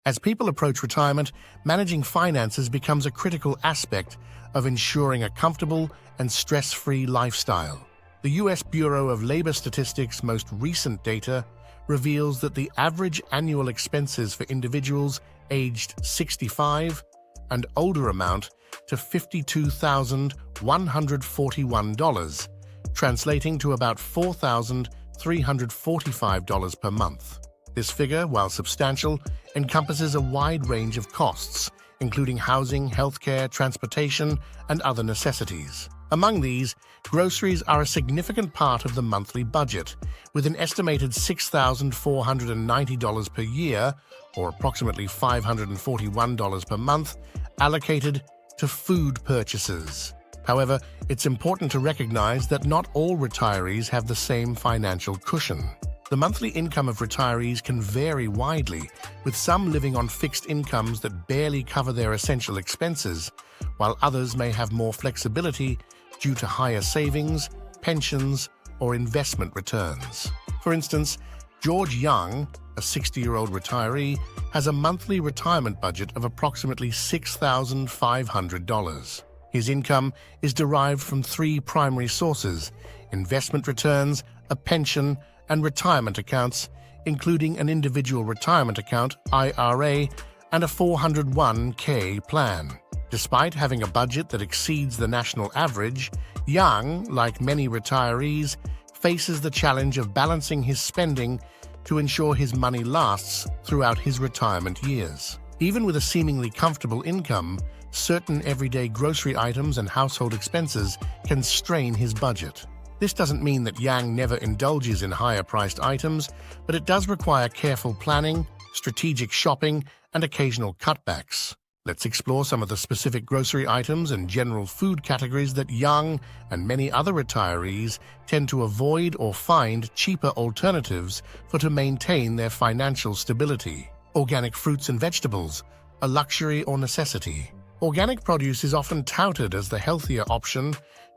As people approach retirement, managing finances becomes a critical aspect of ensuring a comfortable and stress-free lifestyle. The U.S. Bureau of Labor Statistics' most recent data reveals that the average annual expenses for individuals aged 65 and older amount to $52,141, translating to about $4,345 per month. This figure, while substantial, encompasses a wide range of costs, including housing, healthcare, transportation, and other necessities. Among these, groceries are a significant part of the monthly budget, with an estimated $6,490 per year, or approximately $541 per month, allocated to food purchases. However, it's important to recognize that not all retirees have the same financial cushion. The monthly income of retirees can vary widely, with some living on fixed incomes that barely cover their essential expenses, while others may have more flexibility due to higher savings, pensions, or investment returns. For instance, George Young, a 60-year-old retiree, has a monthly retirement budget of approximately $6,500. His income is derived from three primary sources: investment returns, a pension, and retirement accounts, including an individual retirement account, IRA, and a 401k plan. Despite having a budget that exceeds the national average, Young, like many retirees, faces the challenge of balancing his spending to ensure his money lasts throughout his retirement years. Even with a seemingly comfortable income, certain everyday grocery items and household expenses can strain his budget. This doesn't mean that Yang never indulges in higher-priced items, but it does require careful planning, strategic shopping, and occasional cutbacks. Let's explore some of the specific grocery items and general food categories that Young and many other retirees tend to avoid or find cheaper alternatives for to maintain their financial stability. Organic fruits and vegetables, a luxury or necessity. Organic produce is often touted as the healthier option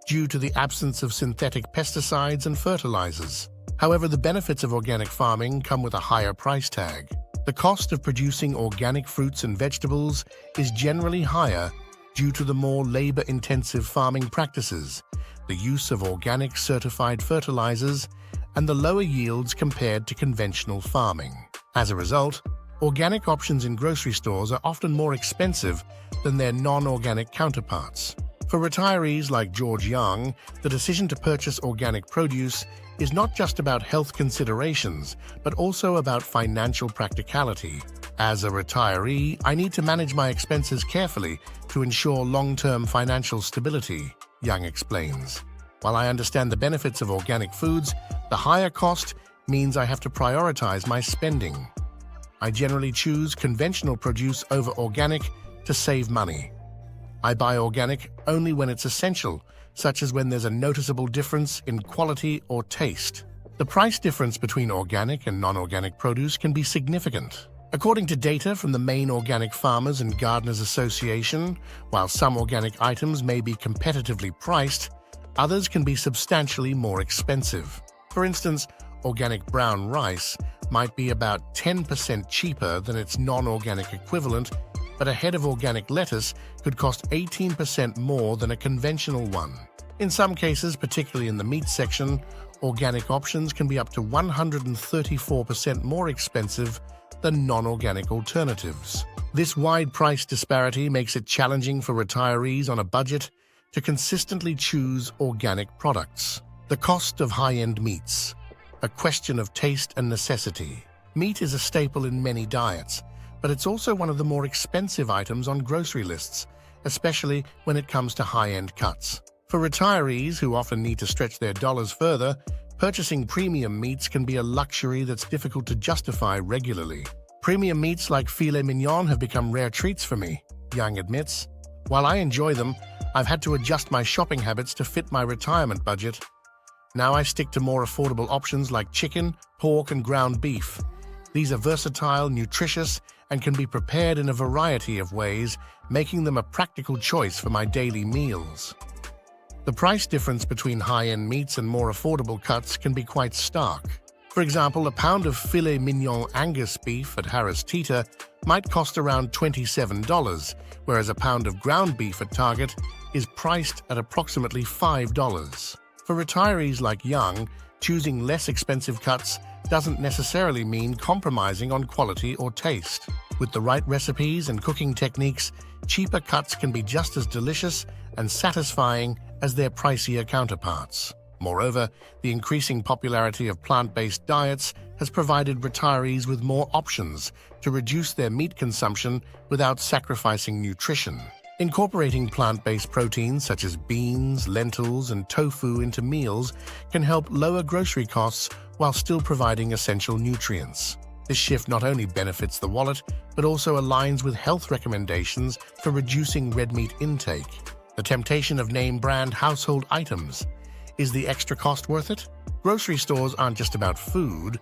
due to the absence of synthetic pesticides and fertilizers. However, the benefits of organic farming come with a higher price tag. The cost of producing organic fruits and vegetables is generally higher due to the more labor-intensive farming practices, the use of organic certified fertilizers, and the lower yields compared to conventional farming. As a result, organic options in grocery stores are often more expensive than their non-organic counterparts. For retirees like George Young, the decision to purchase organic produce is not just about health considerations, but also about financial practicality. As a retiree, I need to manage my expenses carefully to ensure long-term financial stability, Young explains. While I understand the benefits of organic foods, the higher cost means I have to prioritize my spending. I generally choose conventional produce over organic to save money. I buy organic only when it's essential, such as when there's a noticeable difference in quality or taste. The price difference between organic and non-organic produce can be significant. According to data from the Maine Organic Farmers and Gardeners Association, while some organic items may be competitively priced, others can be substantially more expensive. For instance, organic brown rice might be about 10% cheaper than its non-organic equivalent, but a head of organic lettuce could cost 18% more than a conventional one. In some cases, particularly in the meat section, organic options can be up to 134% more expensive than non-organic alternatives. This wide price disparity makes it challenging for retirees on a budget to consistently choose organic products. The cost of high-end meats, a question of taste and necessity. Meat is a staple in many diets, but it's also one of the more expensive items on grocery lists, especially when it comes to high-end cuts. For retirees who often need to stretch their dollars further, purchasing premium meats can be a luxury that's difficult to justify regularly. Premium meats like filet mignon have become rare treats for me, Young admits. While I enjoy them, I've had to adjust my shopping habits to fit my retirement budget. Now I stick to more affordable options like chicken, pork, and ground beef. These are versatile, nutritious, and can be prepared in a variety of ways, making them a practical choice for my daily meals. The price difference between high-end meats and more affordable cuts can be quite stark. For example, a pound of filet mignon Angus beef at Harris Teeter might cost around $27, whereas a pound of ground beef at Target is priced at approximately $5. For retirees like Young, choosing less expensive cuts doesn't necessarily mean compromising on quality or taste. With the right recipes and cooking techniques, cheaper cuts can be just as delicious and satisfying as their pricier counterparts. Moreover, the increasing popularity of plant-based diets has provided retirees with more options to reduce their meat consumption without sacrificing nutrition. Incorporating plant-based proteins such as beans, lentils, and tofu into meals can help lower grocery costs while still providing essential nutrients. This shift not only benefits the wallet, but also aligns with health recommendations for reducing red meat intake. The temptation of name-brand household items. Is the extra cost worth it? Grocery stores aren't just about food.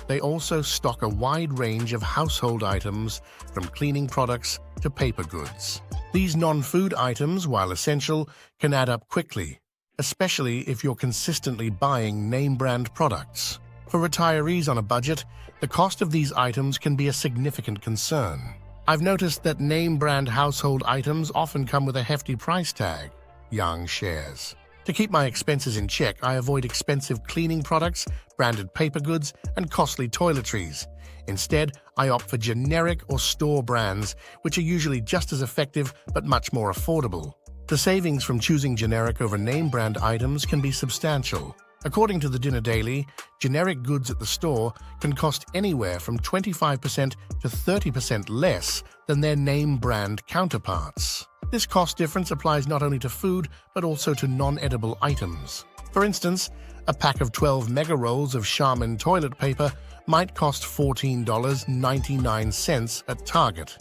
They also stock a wide range of household items, from cleaning products to paper goods. These non-food items, while essential, can add up quickly, especially if you're consistently buying name-brand products. For retirees on a budget, the cost of these items can be a significant concern. I've noticed that name-brand household items often come with a hefty price tag, Young shares. To keep my expenses in check, I avoid expensive cleaning products, branded paper goods, and costly toiletries. Instead, I opt for generic or store brands, which are usually just as effective but much more affordable. The savings from choosing generic over name-brand items can be substantial. According to the Dinner Daily, generic goods at the store can cost anywhere from 25% to 30% less than their name-brand counterparts. This cost difference applies not only to food, but also to non-edible items. For instance, a pack of 12 mega rolls of Charmin toilet paper might cost $14.99 at Target,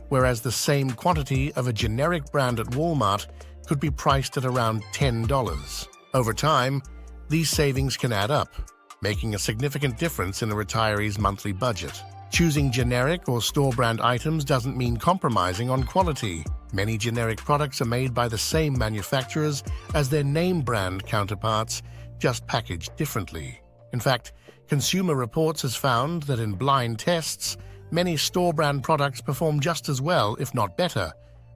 whereas the same quantity of a generic brand at Walmart could be priced at around $10. Over time, these savings can add up, making a significant difference in a retiree's monthly budget. Choosing generic or store-brand items doesn't mean compromising on quality. Many generic products are made by the same manufacturers as their name-brand counterparts, just packaged differently. In fact, Consumer Reports has found that in blind tests, many store-brand products perform just as well, if not better,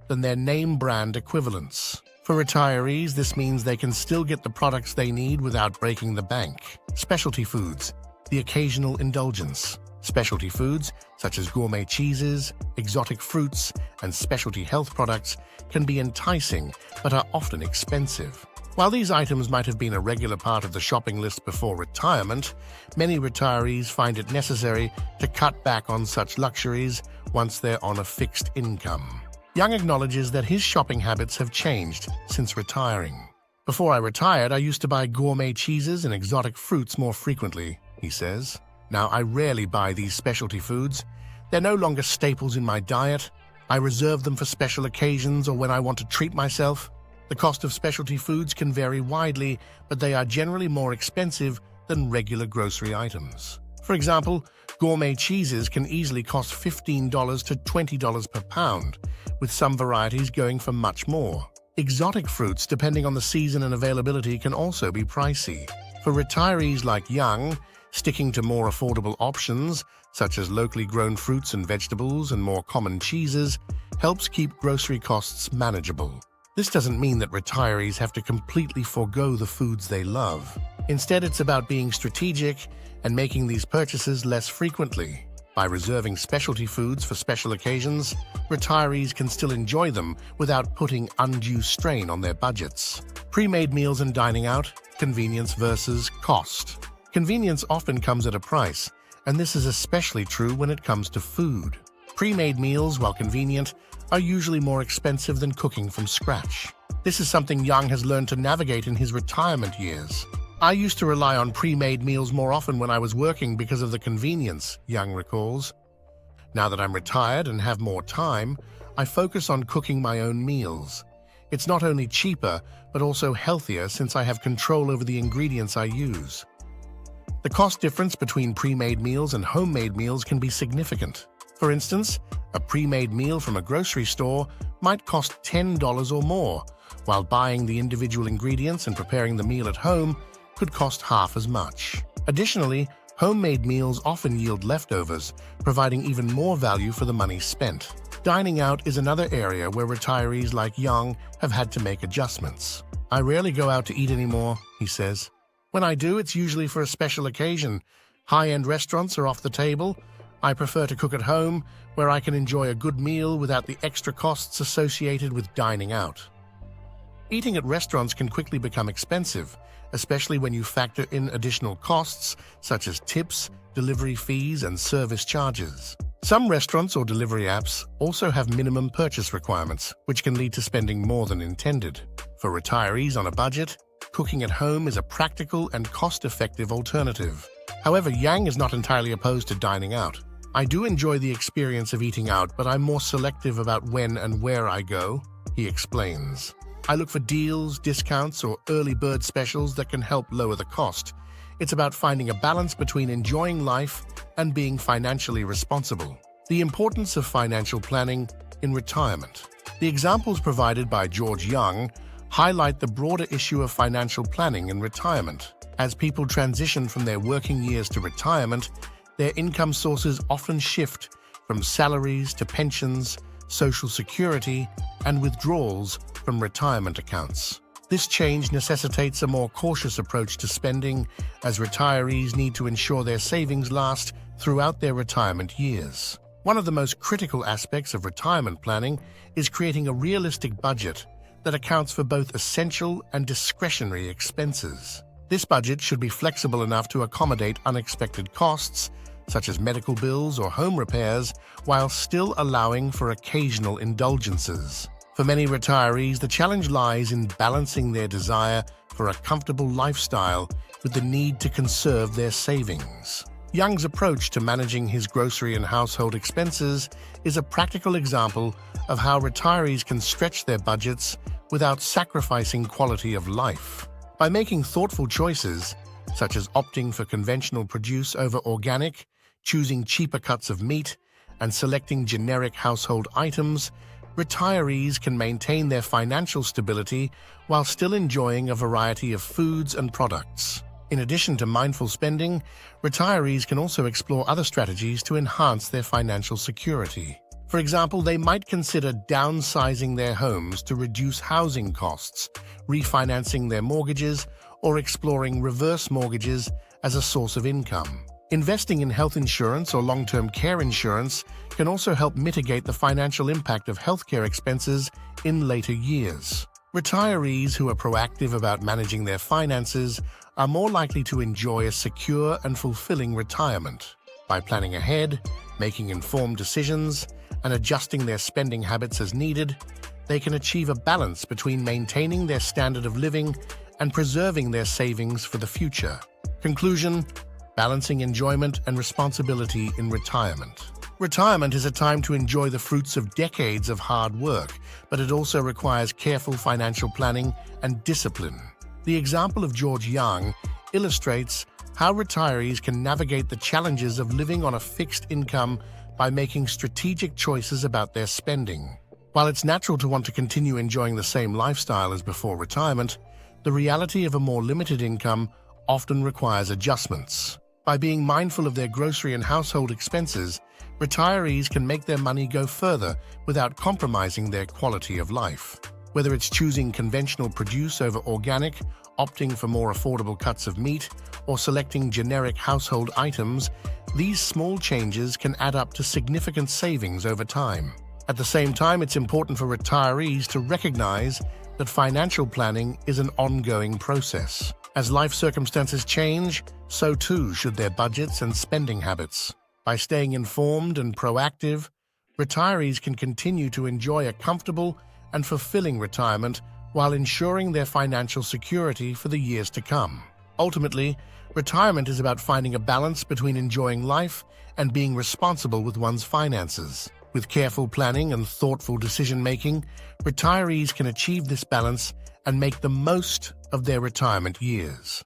than their name-brand equivalents. For retirees, this means they can still get the products they need without breaking the bank. Specialty foods, the occasional indulgence. Specialty foods, such as gourmet cheeses, exotic fruits, and specialty health products, can be enticing but are often expensive. While these items might have been a regular part of the shopping list before retirement, many retirees find it necessary to cut back on such luxuries once they're on a fixed income. Young acknowledges that his shopping habits have changed since retiring. "Before I retired, I used to buy gourmet cheeses and exotic fruits more frequently," he says. "Now I rarely buy these specialty foods. They're no longer staples in my diet. I reserve them for special occasions or when I want to treat myself." The cost of specialty foods can vary widely, but they are generally more expensive than regular grocery items. For example, gourmet cheeses can easily cost $15 to $20 per pound, with some varieties going for much more. Exotic fruits, depending on the season and availability, can also be pricey. For retirees like Young, sticking to more affordable options, such as locally grown fruits and vegetables and more common cheeses, helps keep grocery costs manageable. This doesn't mean that retirees have to completely forego the foods they love. Instead, it's about being strategic and making these purchases less frequently. By reserving specialty foods for special occasions, retirees can still enjoy them without putting undue strain on their budgets. Pre-made meals and dining out, convenience versus cost. Convenience often comes at a price, and this is especially true when it comes to food. Pre-made meals, while convenient, are usually more expensive than cooking from scratch. This is something Young has learned to navigate in his retirement years. "I used to rely on pre-made meals more often when I was working because of the convenience," Young recalls. "Now that I'm retired and have more time, I focus on cooking my own meals. It's not only cheaper, but also healthier since I have control over the ingredients I use." The cost difference between pre-made meals and homemade meals can be significant. For instance, a pre-made meal from a grocery store might cost $10 or more, while buying the individual ingredients and preparing the meal at home could cost half as much. Additionally, Homemade meals often yield leftovers, providing even more value for the money spent. Dining out is another area where retirees like Young have had to make adjustments. "I rarely go out to eat anymore," he says. "When I do, it's usually for a special occasion. High-end restaurants are off the table. I prefer to cook at home, where I can enjoy a good meal without the extra costs associated with dining out." Eating at restaurants can quickly become expensive, especially when you factor in additional costs such as tips, delivery fees, and service charges. Some restaurants or delivery apps also have minimum purchase requirements, which can lead to spending more than intended. For retirees on a budget, cooking at home is a practical and cost-effective alternative. However, Yang is not entirely opposed to dining out. "I do enjoy the experience of eating out, but I'm more selective about when and where I go," he explains. "I look for deals, discounts, or early bird specials that can help lower the cost. It's about finding a balance between enjoying life and being financially responsible." The importance of financial planning in retirement. The examples provided by George Young highlight the broader issue of financial planning in retirement. As people transition from their working years to retirement, their income sources often shift from salaries to pensions, Social Security, and withdrawals from retirement accounts. This change necessitates a more cautious approach to spending, as retirees need to ensure their savings last throughout their retirement years. One of the most critical aspects of retirement planning is creating a realistic budget that accounts for both essential and discretionary expenses. This budget should be flexible enough to accommodate unexpected costs, such as medical bills or home repairs, while still allowing for occasional indulgences. For many retirees, the challenge lies in balancing their desire for a comfortable lifestyle with the need to conserve their savings. Young's approach to managing his grocery and household expenses is a practical example of how retirees can stretch their budgets without sacrificing quality of life. By making thoughtful choices, such as opting for conventional produce over organic, choosing cheaper cuts of meat, and selecting generic household items, retirees can maintain their financial stability while still enjoying a variety of foods and products. In addition to mindful spending, retirees can also explore other strategies to enhance their financial security. For example, they might consider downsizing their homes to reduce housing costs, refinancing their mortgages, or exploring reverse mortgages as a source of income. Investing in health insurance or long-term care insurance can also help mitigate the financial impact of healthcare expenses in later years. Retirees who are proactive about managing their finances are more likely to enjoy a secure and fulfilling retirement. By planning ahead, making informed decisions, and adjusting their spending habits as needed, they can achieve a balance between maintaining their standard of living and preserving their savings for the future. Conclusion: balancing enjoyment and responsibility in retirement. Retirement is a time to enjoy the fruits of decades of hard work, but it also requires careful financial planning and discipline. The example of George Young illustrates how retirees can navigate the challenges of living on a fixed income by making strategic choices about their spending. While it's natural to want to continue enjoying the same lifestyle as before retirement, the reality of a more limited income often requires adjustments. By being mindful of their grocery and household expenses, retirees can make their money go further without compromising their quality of life. Whether it's choosing conventional produce over organic, opting for more affordable cuts of meat, or selecting generic household items, these small changes can add up to significant savings over time. At the same time, it's important for retirees to recognize that financial planning is an ongoing process. As life circumstances change, so too should their budgets and spending habits. By staying informed and proactive, retirees can continue to enjoy a comfortable and fulfilling retirement while ensuring their financial security for the years to come. Ultimately, retirement is about finding a balance between enjoying life and being responsible with one's finances. With careful planning and thoughtful decision-making, retirees can achieve this balance and make the most of their retirement years.